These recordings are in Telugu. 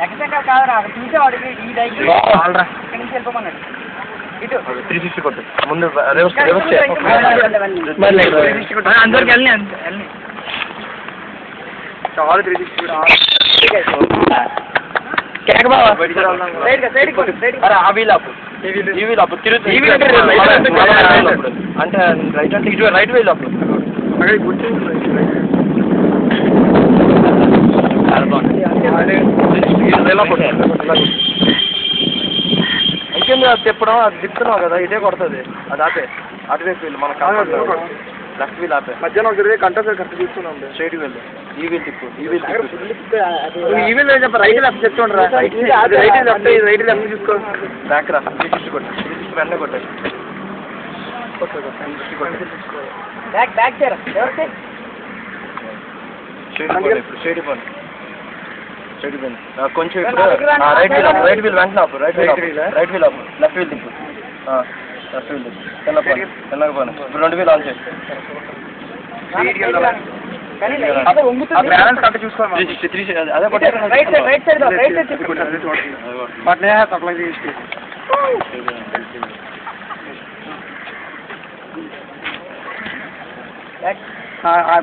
ఎక్కడ కాదురా అక్కడ చూసేవాడికి ఈ దైకి ఇక్కడి నుంచి వెళ్ళిపోమన్నాడు. ఇటు 360 కొట్టు ముందు రివర్స్ అందరికి వెళ్ళి చాలా 360 అంటే రైట్ అంటే ఇటు రైట్ వేలు అప్పుడు ఇంకేం తిప్పడం అది తిప్పుతున్నావు కదా ఇదే కొడుతుంది అది ఆపే అటువైపు వీళ్ళు మన కాదు లెఫ్ట్ వీల్ ఆపే మధ్యాహ్నం ఒక కంటే కరెక్ట్ చూస్తున్నాం స్ట్రైట్ వీళ్ళు ఈ వీల్ తిప్పు ఈ వీల్ ఈ వీల్ రైట్ లెఫ్ట్ చెప్తుండ్రా రైట్ లెఫ్ట్ రైట్ లెఫ్ట్ చూసుకో బ్యాక్ రా కొట్టు వెంటనే కొట్టాడు బ్యాక్ చేయరా స్ట్రైట్ పోను కొంచెం రైట్ వీల్ వెంటనే ఆపు రైట్ వీల్ ఆపు లెఫ్ట్ వీల్ తిప్పు లెఫ్ట్ వీల్ తిప్పు తెల్లకపోను ఇప్పుడు 2 వీల్ ఆన్ చేసి అదే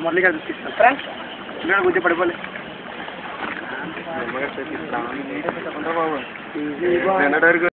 మురళి గారు తీసుకొస్తాను కొంచెం పడిపోలే